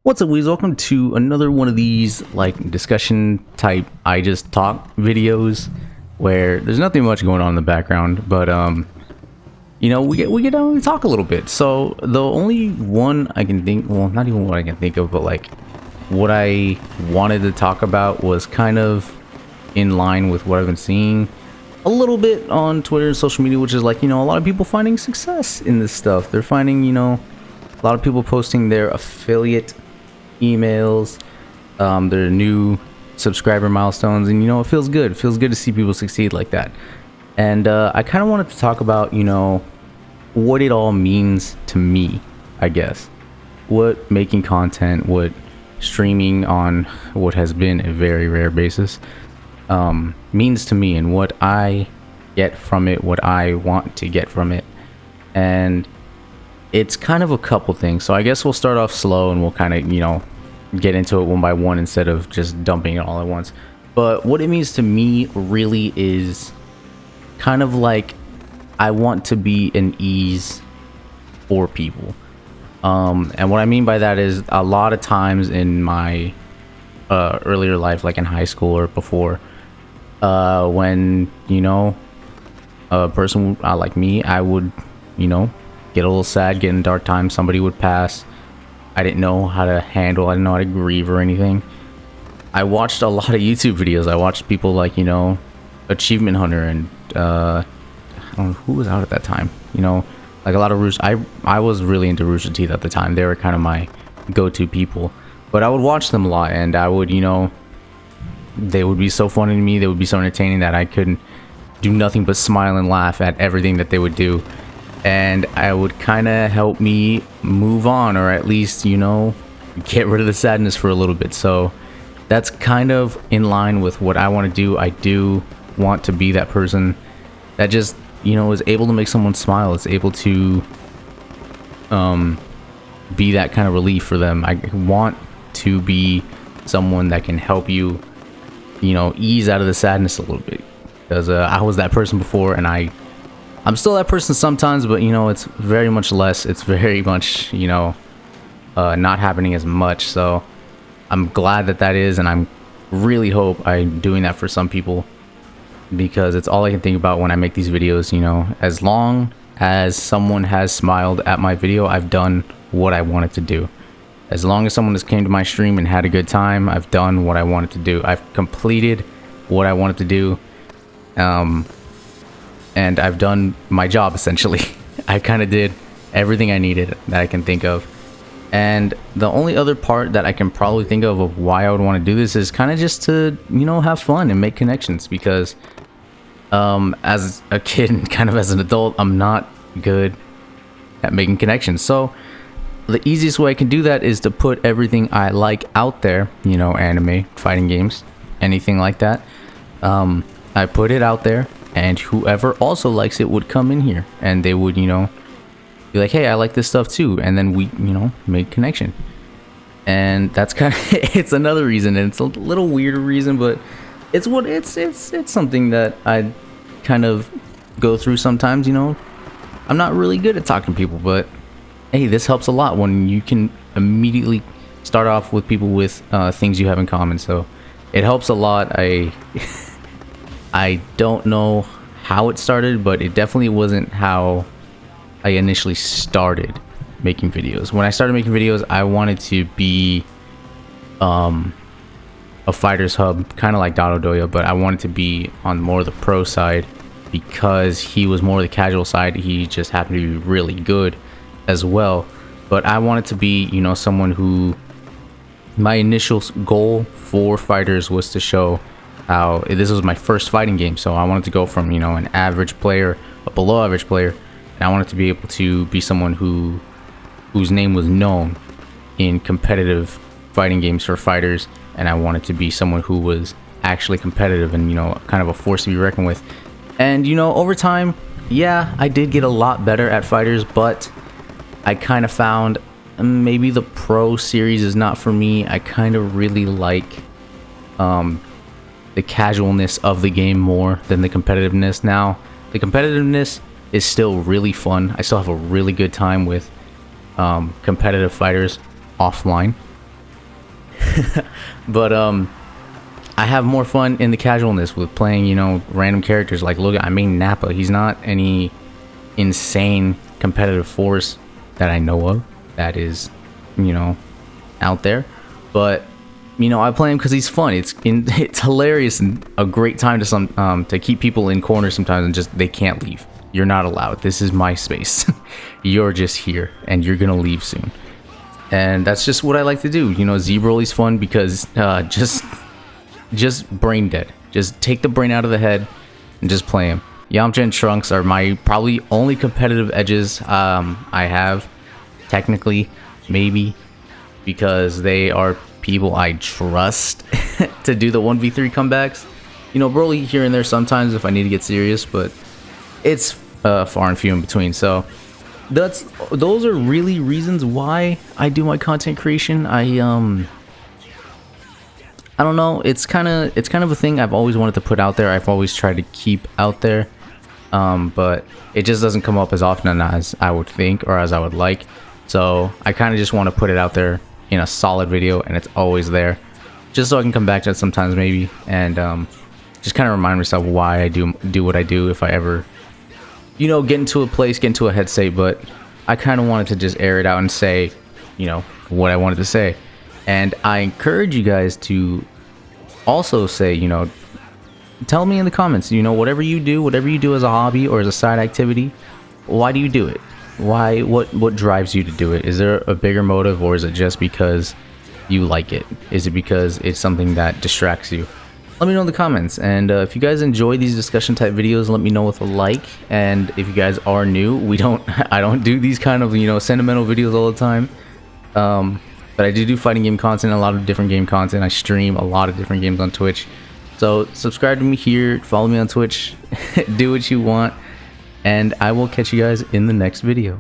What's up, Weez? Welcome to another one of these like discussion type I just talk videos where there's nothing much going on in the background, but we talk a little bit. So the only one I can think, well, not even what I can think of, but like what I wanted to talk about was kind of in line with what I've been seeing a little bit on Twitter and social media, which is like, a lot of people finding success in this stuff. They're finding, a lot of people posting their affiliate emails, their new subscriber milestones, and it feels good. It feels good to see people succeed like that. And I kind of wanted to talk about, what it all means to me, I guess. What making content, what streaming on what has been a very rare basis means to me, and what I get from it, what I want to get from it. And it's kind of a couple things. So I guess we'll start off slow and we'll kind of, get into it one by one instead of just dumping it all at once. But what it means to me really is kind of like I want to be an ease for people. And what I mean by that is a lot of times in my earlier life, like in high school or before, when, a person like me, I would, get a little sad, get in dark times, somebody would pass. I didn't know how to handle, I didn't know how to grieve or anything. I watched a lot of YouTube videos. I watched people like, Achievement Hunter and I don't know who was out at that time. Like a lot of Rooster. I was really into Rooster Teeth at the time. They were kind of my go-to people. But I would watch them a lot, and I would, they would be so funny to me. They would be so entertaining that I couldn't do nothing but smile and laugh at everything that they would do. And I would kind of help me move on, or at least, get rid of the sadness for a little bit. So that's kind of in line with what I want to do. I do want to be that person that just, is able to make someone smile. It's able to be that kind of relief for them. I want to be someone that can help you, ease out of the sadness a little bit. Because I was that person before, and I'm still that person sometimes, but it's very much less. It's very much, not happening as much. So I'm glad that is, and I'm really hope I'm doing that for some people, because it's all I can think about when I make these videos. As long as someone has smiled at my video, I've done what I wanted to do. As long as someone has came to my stream and had a good time, I've done what I wanted to do. I've completed what I wanted to do. And I've done my job, essentially. I kind of did everything I needed that I can think of. And the only other part that I can probably think of why I would want to do this is kind of just to, have fun and make connections. Because as a kid and kind of as an adult, I'm not good at making connections. So the easiest way I can do that is to put everything I like out there, anime, fighting games, anything like that. I put it out there. And whoever also likes it would come in here, and they would, be like, hey, I like this stuff too. And then we, make connection. And that's kind of, it's another reason, and it's a little weirder reason, but it's something that I kind of go through sometimes, I'm not really good at talking to people, but hey, this helps a lot when you can immediately start off with people with things you have in common. So it helps a lot. I don't know how it started, but it definitely wasn't how I initially started making videos. When I started making videos, I wanted to be a fighter's hub, kind of like Dododoya, but I wanted to be on more of the pro side because he was more the casual side. He just happened to be really good as well. But I wanted to be, someone who, my initial goal for fighters was to show how this was my first fighting game. So I wanted to go from, an average player, a below average player, and I wanted to be able to be someone whose name was known in competitive fighting games for fighters. And I wanted to be someone who was actually competitive and, kind of a force to be reckoned with. And, over time, yeah, I did get a lot better at fighters, but I kind of found maybe the pro series is not for me. I kind of really like the casualness of the game more than the competitiveness. Now, the competitiveness is still really fun. I still have a really good time with competitive fighters offline. But I have more fun in the casualness with playing, you know, random characters. Like, look, I mean, Nappa. He's not any insane competitive force that I know of that is, you know, out there. But, you know, I play him because he's fun. It's hilarious and a great time to keep people in corners sometimes and just they can't leave. You're not allowed. This is my space. You're just here and you're gonna leave soon. And that's just what I like to do. You know, Z Broly's fun because just brain dead. Just take the brain out of the head and just play him. Yamcha and Trunks are my probably only competitive edges I have, technically, maybe, because they are people I trust to do the 1v3 comebacks. You know, Broly here and there sometimes if I need to get serious, but it's far and few in between. So those are really reasons why I do my content creation. I don't know, it's kind of a thing I've always wanted to put out there. I've always tried to keep out there, but it just doesn't come up as often as I would think or as I would like. So I kind of just want to put it out there in a solid video, and it's always there, just so I can come back to it sometimes maybe, and just kind of remind myself why I do what I do if I ever, you know, get into a place, get into a head state. But I kind of wanted to just air it out and say, you know, what I wanted to say. And I encourage you guys to also say, you know, tell me in the comments, you know, whatever you do as a hobby or as a side activity, why do you do it? Why, what drives you to do it? Is there a bigger motive, or is it just because you like it? Is it because it's something that distracts you? Let me know in the comments. And if you guys enjoy these discussion type videos, let me know with a like. And if you guys are new, I don't do these kind of, you know, sentimental videos all the time. But I do fighting game content, a lot of different game content. I stream a lot of different games on Twitch. So subscribe to me here, follow me on Twitch, do what you want, and I will catch you guys in the next video.